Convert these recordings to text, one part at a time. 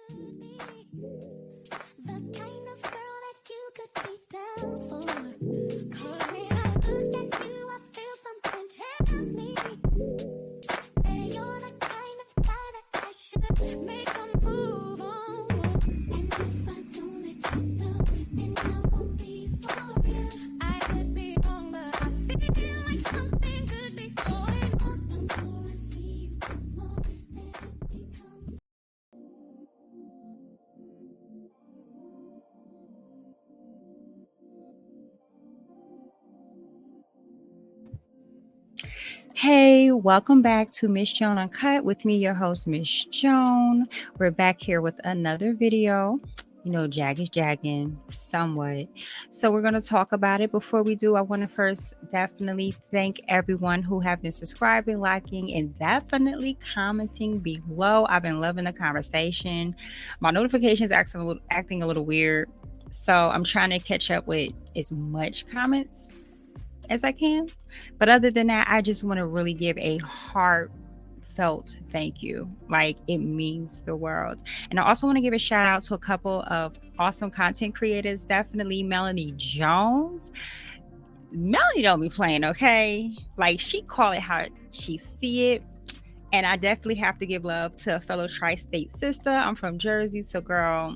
The kind of girl that you could be down for. Cause when I look at you, I feel something tell me that you're the kind of guy that I should make a move on with. And if I don't let you know, then I won't be for real. I could be wrong, but I feel like something could be going on. The more I see you, the more that it becomes. Hey, welcome back to Miss Joan Uncut with me, your host, Miss Joan. We're back here with another video. You know, Jag is jagging somewhat. So we're going to talk about it. Before we do, I want to first definitely thank everyone who have been subscribing, liking, and definitely commenting below. I've been loving the conversation. My notifications acting a little weird. So I'm trying to catch up with as much comments as I can. But other than that, I just want to really give a heartfelt thank you. Like, it means the world. And I also want to give a shout out to a couple of awesome content creators. Definitely Melanie Jones. Melanie don't be playing, okay? Like, she call it how she see it. And I definitely have to give love to a fellow tri-state sister. I'm from Jersey, so girl,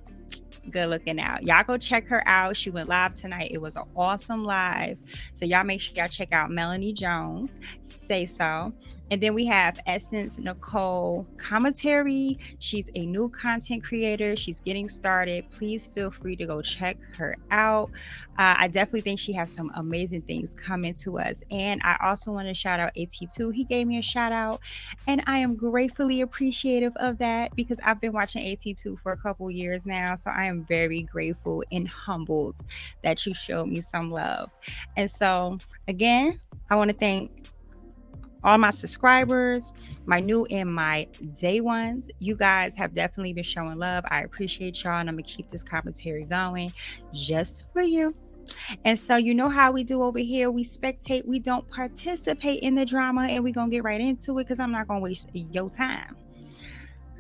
good looking out. Y'all go check her out. She went live tonight. It was an awesome live. So y'all make sure y'all check out Melanie Jones. Say so. And then we have Essence Nicole Commentary. She's a new content creator. She's getting started. Please feel free to go check her out. I definitely think she has some amazing things coming to us. And I also want to shout out AT2. He gave me a shout out. And I am gratefully appreciative of that because I've been watching AT2 for a couple years now. So I am very grateful and humbled that you showed me some love. And so, again, I want to thank all my subscribers, my new and my day ones. You guys have definitely been showing love. I appreciate y'all, and I'm gonna keep this commentary going just for you. And so you know how we do over here. We spectate, we don't participate in the drama, and we're gonna get right into it because I'm not gonna waste your time.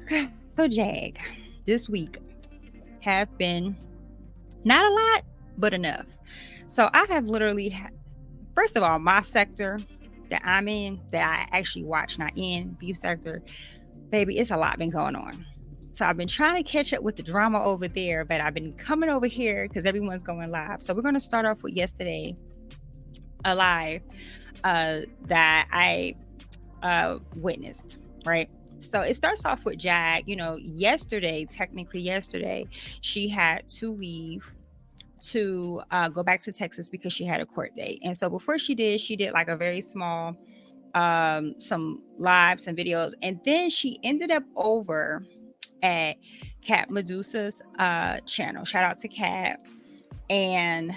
Okay. So Jag, this week have been not a lot, but enough. So I have literally, first of all, my sector that I'm in, that I actually watch, not in, beef sector, baby, it's a lot been going on. So I've been trying to catch up with the drama over there, but I've been coming over here because everyone's going live. So we're going to start off with yesterday, a live that I witnessed, right? So it starts off with Jag. You know, technically yesterday, she had to leave to go back to Texas because she had a court date. And so before she did like a very small some lives and videos, and then she ended up over at Cat Medusa's channel. Shout out to Cat. And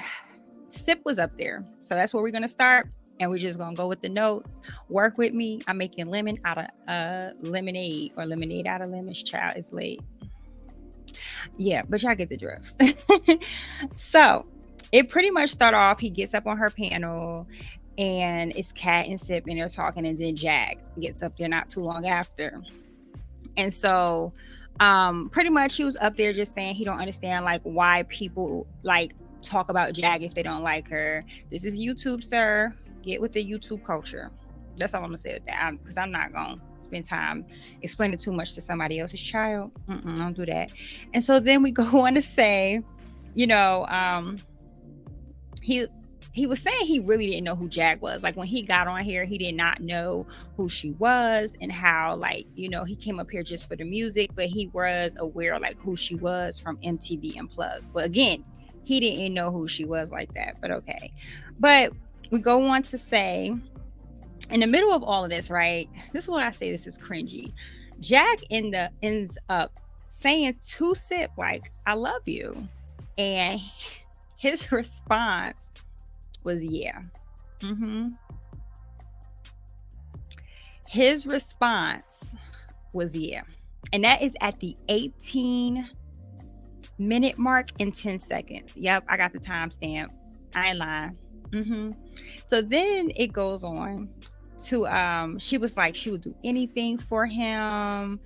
Sip was up there. So that's where we're gonna start, and we're just gonna go with the notes. Work with me. I'm making lemon out of lemonade, or lemonade out of lemons. Child, it's late. Yeah, but y'all get the drift. So it pretty much start off, he gets up on her panel, and it's Cat and Sip, and they're talking, and then Jag gets up there not too long after. And so pretty much he was up there just saying he don't understand like why people like talk about Jag if they don't like her. This is YouTube, sir. Get with the YouTube culture. That's all I'm gonna say with that, because I'm not gonna spend time explaining too much to somebody else's child. Don't do that. And so then we go on to say, you know, he was saying he really didn't know who Jag was. Like, when he got on here, he did not know who she was, and how, like, you know, he came up here just for the music, but he was aware of like who she was from MTV Unplugged. But again, he didn't know who she was like that. But okay. But we go on to say, in the middle of all of this, right? This is what I say. This is cringy. Jag ends up saying to Sip, like, I love you. And his response was, yeah. His response was, yeah. And that is at the 18-minute mark and 10 seconds. Yep, I got the timestamp. I ain't lying. So then it goes on to, she was like, she would do anything for him.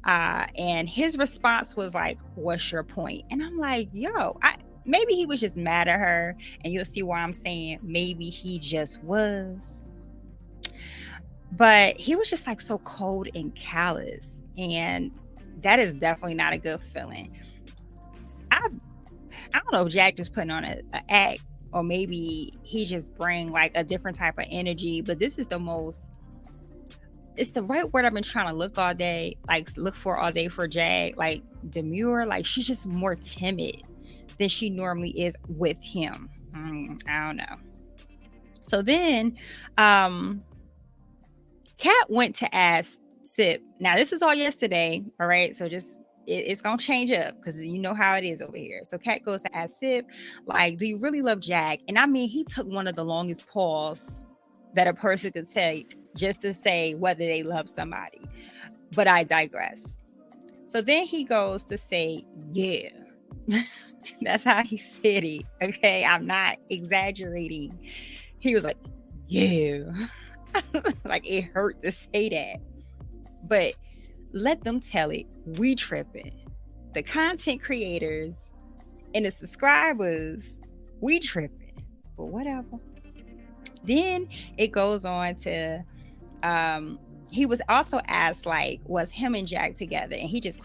And his response was like, "What's your point?" And I'm like, "Yo, maybe he was just mad at her." And you'll see why I'm saying maybe he just was. But he was just like so cold and callous, and that is definitely not a good feeling. I don't know if Jack just putting on a act, or maybe he just bring like a different type of energy. But this is it's the right word I've been trying to look for all day for Jag. Like demure, like she's just more timid than she normally is with him. I don't know. So then, Kat went to ask Sip. Now this is all yesterday, all right? So just it's gonna change up because you know how it is over here. So Kat goes to ask Sip, like, "Do you really love Jag?" And I mean, he took one of the longest pause that a person could take just to say whether they love somebody. But I digress. So then he goes to say, "Yeah." That's how he said it. Okay, I'm not exaggerating. He was like, "Yeah." Like it hurt to say that, but let them tell it. We tripping. The content creators and the subscribers, we tripping. But whatever. Then it goes on to he was also asked, like, was him and Jack together? And he just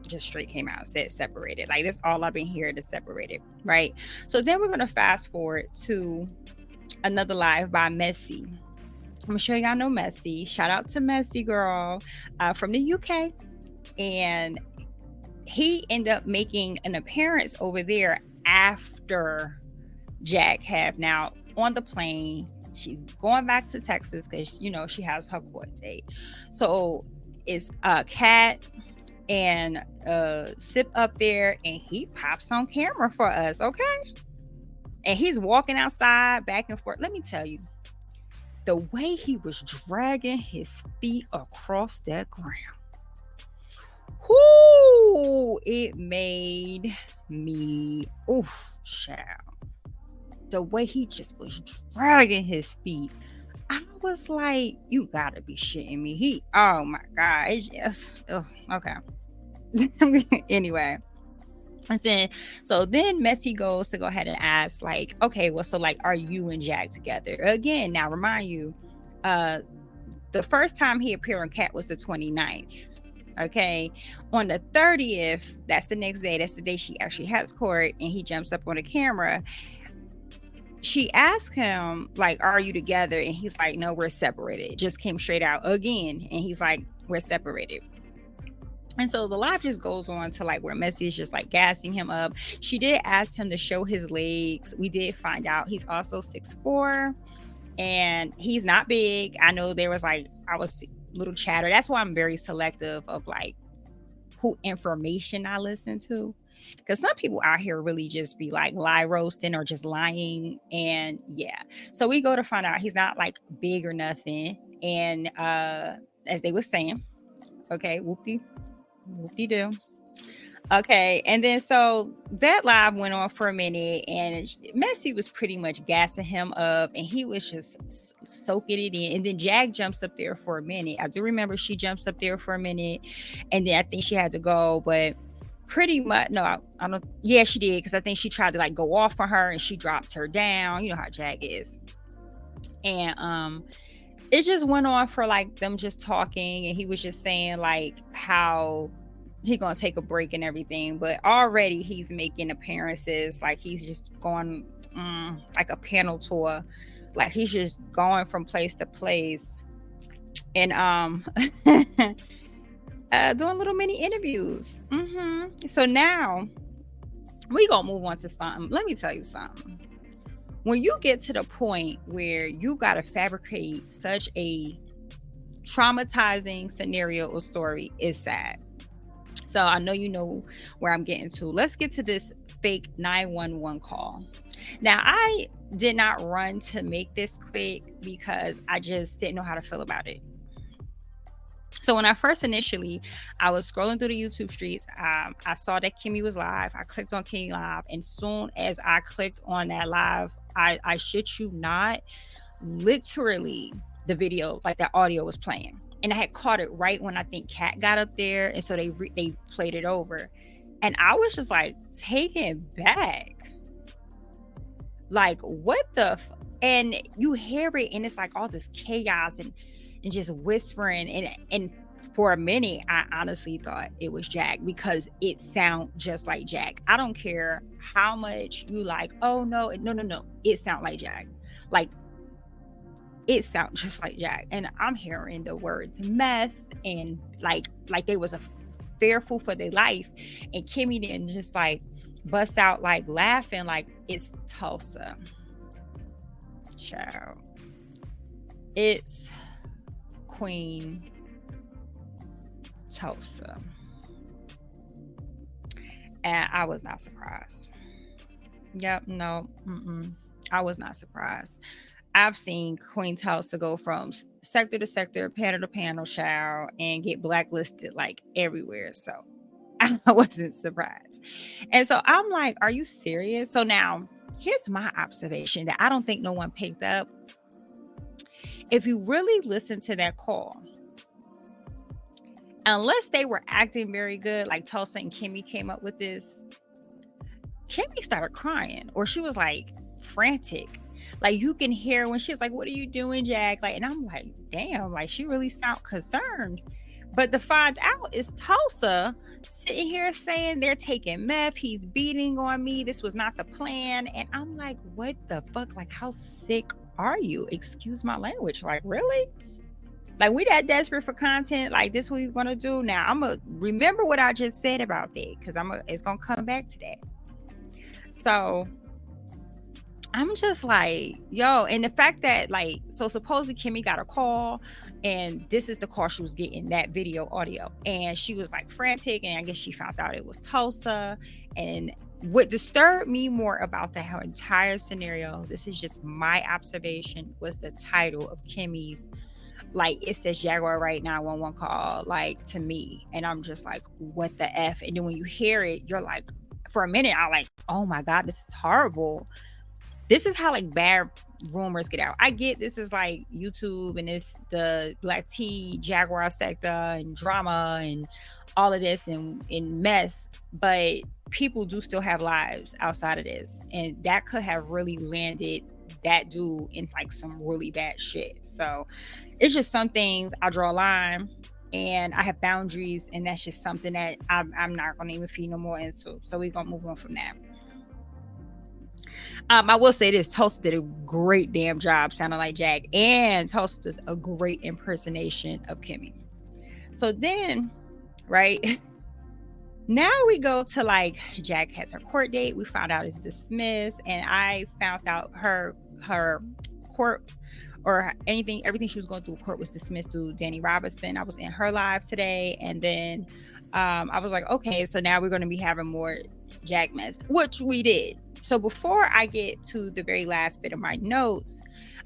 just straight came out and said separated. Like that's all I've been hearing is separated, right? So then we're gonna fast forward to another live by Messy. I'm sure y'all know Messy. Shout out to Messy girl from the UK. And he ended up making an appearance over there after Jack have now on the plane. She's going back to Texas because, you know, she has her court date. So it's Kat and Sip up there, and he pops on camera for us, okay? And he's walking outside back and forth. Let me tell you, the way he was dragging his feet across that ground, whoo, it made me, child. The way he just was dragging his feet, I was like, you gotta be shitting me. Oh my God, it's just, okay. Anyway. So then Messy goes to go ahead and ask, like, okay, well, so like, are you and Jack together again? Now, remind you, the first time he appeared on Cat was the 29th. Okay, on the 30th, that's the next day. That's the day she actually has court, and he jumps up on the camera. She asked him, like, are you together? And he's like, no, we're separated. It just came straight out again, and he's like, we're separated. And so the live just goes on to like where Messy is just like gassing him up. She did ask him to show his legs. We did find out he's also 6'4", and he's not big. I know there was like, I was little chatter. That's why I'm very selective of like who information I listen to. Because some people out here really just be like lie roasting or just lying. And yeah. So we go to find out he's not like big or nothing. And as they were saying, okay, whoop-de-doo. Okay, and then so that live went on for a minute, and Messy was pretty much gassing him up, and he was just soaking it in. And then Jag jumps up there for a minute. I do remember she jumps up there for a minute, and then I think she had to go, but pretty much, no, I don't. Yeah, she did, because I think she tried to like go off on her, and she dropped her down. You know how Jag is, and it just went on for like them just talking, and he was just saying like how he gonna take a break and everything, but already he's making appearances, like he's just going like a panel tour, like he's just going from place to place, and doing little mini interviews. So now we gonna move on to something. Let me tell you something. When you get to the point where you gotta fabricate such a traumatizing scenario or story, it's sad. So I know you know where I'm getting to. Let's get to this fake 911 call. Now, I did not run to make this quick because I just didn't know how to feel about it. So when I was scrolling through the YouTube streets, I saw that Kimmy was live. I clicked on Kimmy live, and soon as I clicked on that live, I shit you not, literally the video, like that audio was playing. and I had caught it right when I think Kat got up there, and so they played it over, and I was just like taken back, like what the and you hear it, and it's like all this chaos and just whispering, and for a minute I honestly thought it was Jag, because it sounds just like Jag. I don't care how much you like, oh no, it sounds like Jag. Like, it sounds just like Jag. And I'm hearing the words meth, and like they was a fearful for their life, and Kimmy didn't just like bust out like laughing like it's Tulsa. Child, it's Queen Tulsa. And I was not surprised. Yep, no, I was not surprised. I've seen Queen Tulsa go from sector to sector, panel to panel, child, and get blacklisted like everywhere. So I wasn't surprised. And so I'm like, are you serious? So now here's my observation that I don't think no one picked up. If you really listen to that call, unless they were acting very good, like Tulsa and Kimmy came up with this, Kimmy started crying, or she was like frantic. Like, you can hear when she's like, what are you doing, Jag? Like, and I'm like, damn, like she really sound concerned. But to find out is Tulsa sitting here saying they're taking meth, he's beating on me, this was not the plan. And I'm like, what the fuck? Like, how sick are you? Excuse my language. Like, really? Like, we that desperate for content? Like, this what we're gonna do? Now I'm gonna remember what I just said about that, because it's gonna come back to that. So I'm just like, yo, and the fact that, like, so supposedly Kimmy got a call, and this is the call she was getting, that video audio, and she was like frantic, and I guess she found out it was Tulsa. And what disturbed me more about the entire scenario, this is just my observation, was the title of Kimmy's, like, it says Jaguar Wright 911 call, like, to me, and I'm just like, what the F? And then when you hear it, you're like, for a minute, I like, oh my God, this is horrible. This is how like bad rumors get out. I get this is like YouTube, and it's the Black T Jaguar sector and drama and all of this and mess, but people do still have lives outside of this, and that could have really landed that dude in like some really bad shit. So it's just some things I draw a line, and I have boundaries, and that's just something that I'm not gonna even feed no more into. So we're gonna move on from that. I will say this, Tulsa did a great damn job sounding like Jag, and Tulsa does a great impersonation of Kimmy. So then, right, now we go to like, Jag has her court date. We found out it's dismissed, and I found out her court, or everything she was going through court was dismissed through Danny Robinson. I was in her live today, and then I was like, okay, so now we're going to be having more Jag mess, which we did. So before I get to the very last bit of my notes,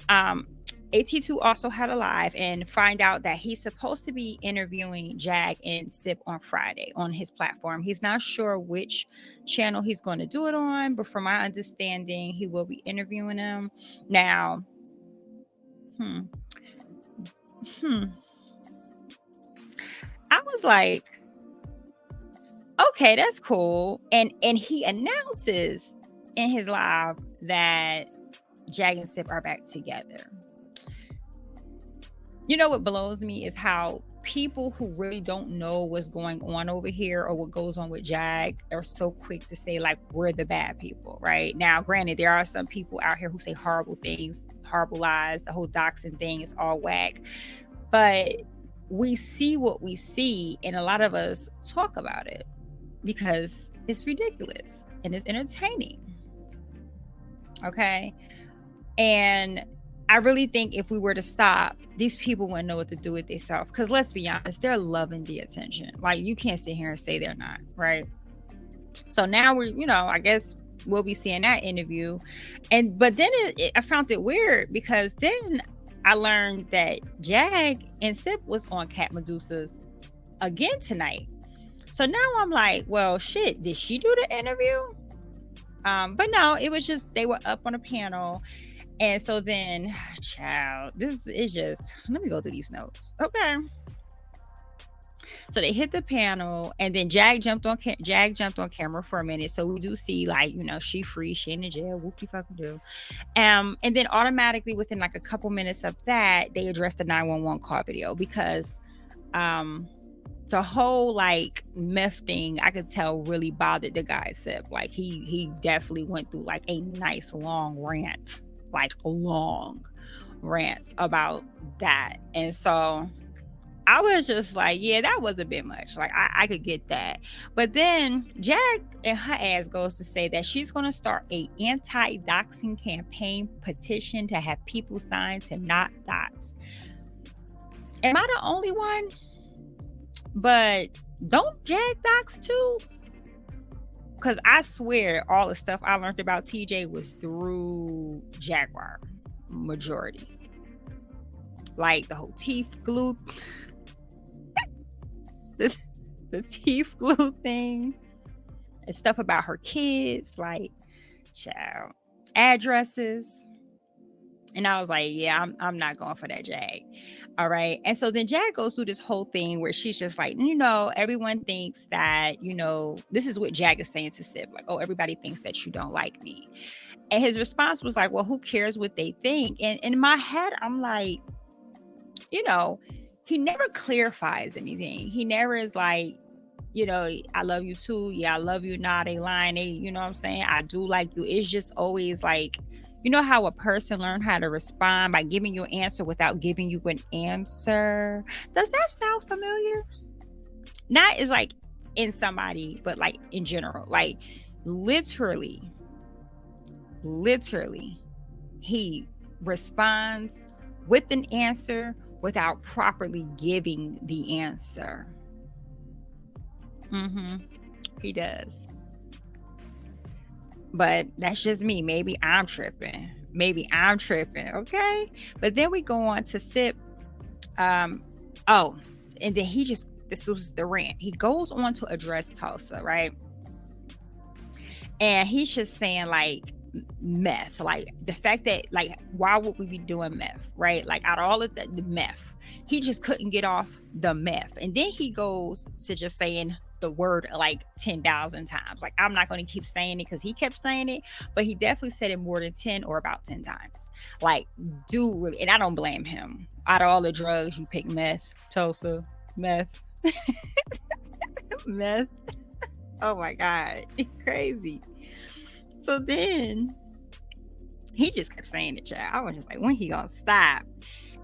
AT2 also had a live, and find out that he's supposed to be interviewing Jag and Sip on Friday on his platform. He's not sure which channel he's going to do it on, but from my understanding, he will be interviewing them. Now, I was like, okay, that's cool. And he announces in his live that Jag and Sip are back together. You know what blows me is how people who really don't know what's going on over here or what goes on with Jag are so quick to say like, we're the bad people, right? Now, granted, there are some people out here who say horrible things, horrible lies, the whole doxing thing is all whack, but we see what we see, and a lot of us talk about it because it's ridiculous and it's entertaining. Okay. And I really think if we were to stop, these people wouldn't know what to do with themselves. Because let's be honest, they're loving the attention. Like, you can't sit here and say they're not, right? So now we're, I guess we'll be seeing that interview. But then I found it weird, because then I learned that Jag and Sip was on Cat Medusa's again tonight. So now I'm like, well, shit, did she do the interview? But no, it was just, they were up on a panel. And so then, child, this is just, let me go through these notes. Okay. So they hit the panel, and then Jag jumped on camera for a minute. So we do see, like, she free, she in the jail, whoopie fucking do. And then automatically within like a couple minutes of that, they addressed the 911 call video because the whole like meth thing, I could tell really bothered the guy Sip. Like he definitely went through like a nice long rant, like a long rant about that. And so I was just like, yeah, that was a bit much. Like I could get that. But then Jag and her ass goes to say that she's going to start a anti-doxing campaign petition to have people sign to not dox. Am I the only one? But don't Jag dox too? Because I swear all the stuff I learned about TJ was through Jaguar, majority. Like the whole teeth glue. The teeth glue thing and stuff about her kids, like, child, addresses. And I was like, yeah, I'm not going for that, Jag. All right. And so then Jag goes through this whole thing where she's just like, everyone thinks that, this is what Jag is saying to Sip, like, oh, everybody thinks that you don't like me. And his response was like, well, who cares what they think? And in my head, I'm like, he never clarifies anything. He never is like, I love you too. Yeah, I love you. Nah, they lying. They, you know what I'm saying? I do like you. It's just always like, how a person learn how to respond by giving you an answer without giving you an answer. Does that sound familiar? Not as like in somebody, but like in general. Like literally, he responds with an answer without properly giving the answer. He does. But that's just me. Maybe I'm tripping. Okay. But then we go on to Sip. And then this was the rant. He goes on to address Tulsa, right? And he's just saying like meth, like the fact that like why would we be doing meth, right? Like out of all of the meth, he just couldn't get off the meth. And then he goes to just saying the word like 10,000 times. Like I'm not going to keep saying it because he kept saying it, but he definitely said it more than 10 or about 10 times. Like dude really, and I don't blame him. Out of all the drugs, you pick meth, Tulsa, meth. Meth. Oh my God, it's crazy. So then he just kept saying it, child. I was just like, when he gonna stop?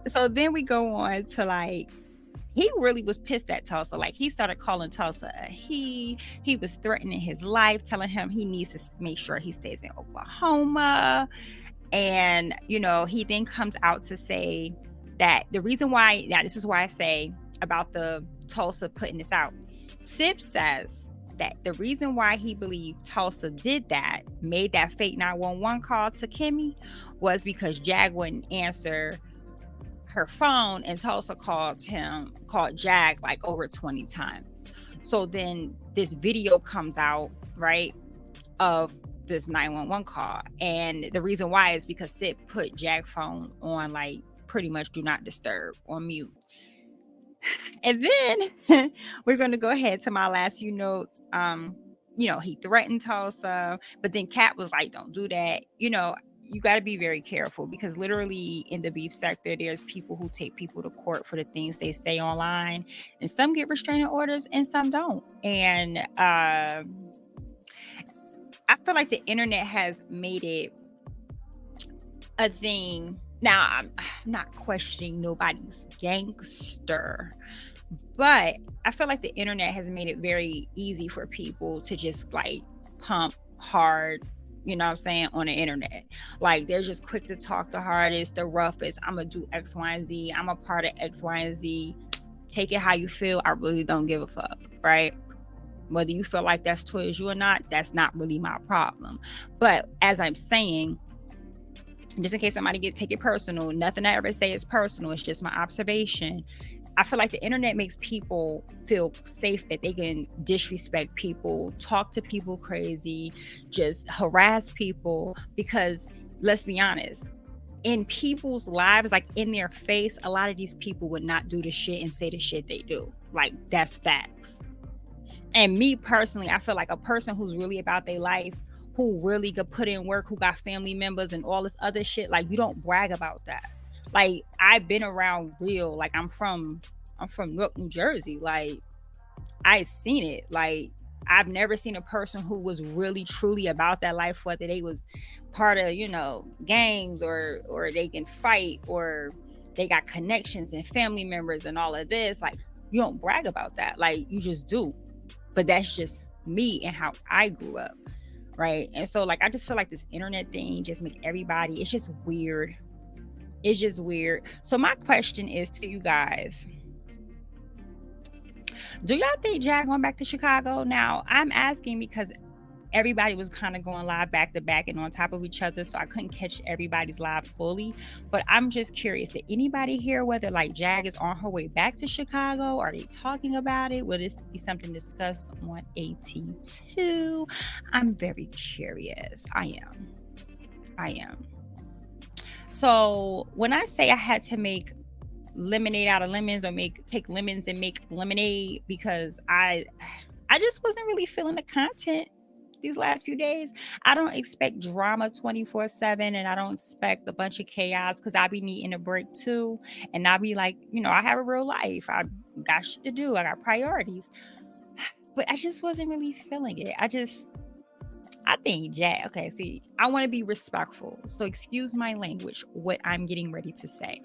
So then we go on to like, he really was pissed at Tulsa. Like he started calling Tulsa a he was threatening his life, telling him he needs to make sure he stays in Oklahoma. And, he then comes out to say that the reason why, now this is why I say about the Tulsa putting this out. Sip says that the reason why he believed Tulsa did that, made that fake 911 call to Kimmy, was because Jag wouldn't answer her phone, and Tulsa called Jag like over 20 times. So then this video comes out, right, of this 911 call, and the reason why is because Sip put Jag phone on like pretty much do not disturb, on mute. And then we're going to go ahead to my last few notes. He threatened Tulsa, but then Kat was like, don't do that. You got to be very careful because literally in the beef sector, there's people who take people to court for the things they say online, and some get restraining orders and some don't. And I feel like the internet has made it a thing. Now, I'm not questioning nobody's gangster, but I feel like the internet has made it very easy for people to just like pump hard, you know what I'm saying, on the internet. Like they're just quick to talk the hardest, the roughest. I'm gonna do X, Y, and Z. I'm a part of X, Y, and Z. Take it how you feel. I really don't give a fuck, right? Whether you feel like that's towards you or not, that's not really my problem. But as I'm saying, just in case somebody take it personal, nothing I ever say is personal. It's just my observation. I feel like the internet makes people feel safe that they can disrespect people, talk to people crazy, just harass people. Because let's be honest, in people's lives, like in their face, a lot of these people would not do the shit and say the shit they do. Like, that's facts. And me personally, I feel like a person who's really about their life, who really could put in work, who got family members and all this other shit, like, you don't brag about that. Like, I've been around real, like, I'm from Newark, New Jersey. Like, I seen it. Like, I've never seen a person who was really truly about that life, whether they was part of, gangs or they can fight or they got connections and family members and all of this. Like, you don't brag about that. Like, you just do. But that's just me and how I grew up, right? And so, like, I just feel like this internet thing just make everybody, it's just weird. It's just weird. So my question is to you guys, do y'all think Jag going back to Chicago? Now, I'm asking because everybody was kind of going live back to back and on top of each other, so I couldn't catch everybody's live fully. But I'm just curious, did anybody hear whether like Jag is on her way back to Chicago? Are they talking about it? Will this be something discussed on AT2? I'm very curious. I am. So when I say I had to make lemonade out of lemons, or take lemons and make lemonade, because I just wasn't really feeling the content these last few days. I don't expect drama 24/7, and I don't expect a bunch of chaos, because I be needing a break too. And I be like, I have a real life. I got shit to do. I got priorities. But I just wasn't really feeling it. I think Jag, okay, see, I want to be respectful. So excuse my language, what I'm getting ready to say.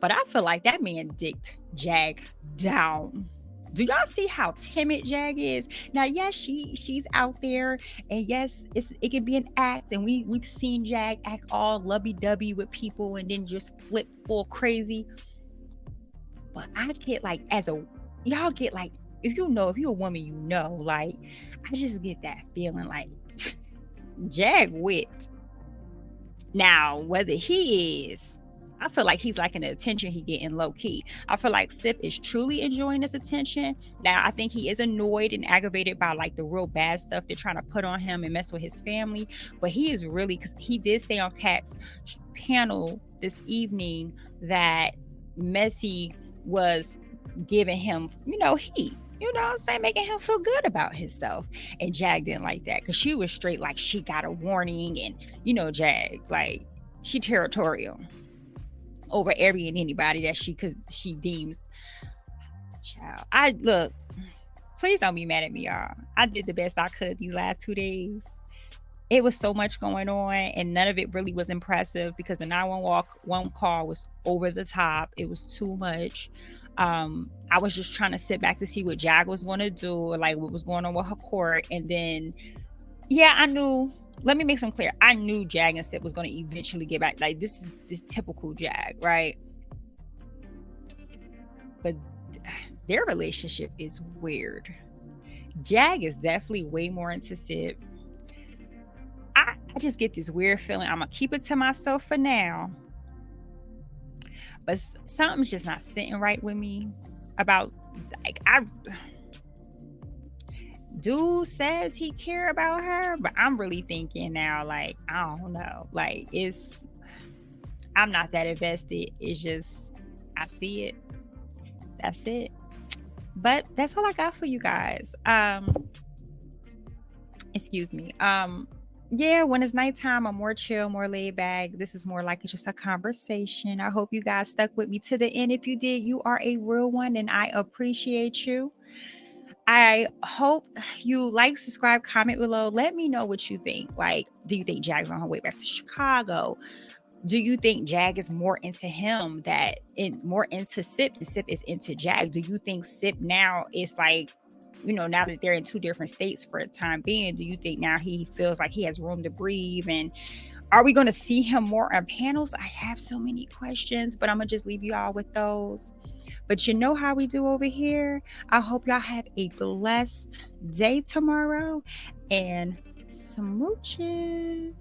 But I feel like that man dicked Jag down. Do y'all see how timid Jag is? Now, yes, she's out there, and yes, it can be an act, and we've seen Jag act all lovey-dovey with people and then just flip full crazy. But I get like, y'all get like, if you're a woman, like, I just get that feeling like Jag wit. Now, whether he is, I feel like he's liking the attention he getting low key. I feel like Sip is truly enjoying this attention. Now, I think he is annoyed and aggravated by like the real bad stuff they're trying to put on him and mess with his family. But he is really, because he did say on Kat's panel this evening that Messi was giving him, heat. You know what I'm saying? Making him feel good about himself. And Jag didn't like that, because she was straight like she got a warning. And, Jag, like, she territorial over every and anybody that she deems. Child, look, please don't be mad at me, y'all. I did the best I could these last 2 days. It was so much going on, and none of it really was impressive, because the 911 call was over the top. It was too much. I was just trying to sit back to see what Jag was going to do, or like what was going on with her court. And then, I knew, let me make some clear. I knew Jag and Sip was going to eventually get back. Like, this is this typical Jag, right? But their relationship is weird. Jag is definitely way more into Sip. I just get this weird feeling. I'm going to keep it to myself for now. But something's just not sitting right with me about, like, dude says he care about her, but I'm really thinking now, like, I don't know. Like, I'm not that invested. It's just, I see it. That's it. But that's all I got for you guys. Excuse me. When it's nighttime, I'm more chill, more laid back. This is more like it's just a conversation. I hope you guys stuck with me to the end. If you did, you are a real one, and I appreciate you. I hope you like, subscribe, comment below. Let me know what you think. Like, do you think Jag's on her way back to Chicago? Do you think Jag is more into him more into Sip than Sip is into Jag? Do you think Sip now is like, now that they're in two different states for the time being, do you think now he feels like he has room to breathe? And are we going to see him more on panels? I have so many questions, but I'm going to just leave you all with those. But you know how we do over here. I hope y'all have a blessed day tomorrow, and smooches.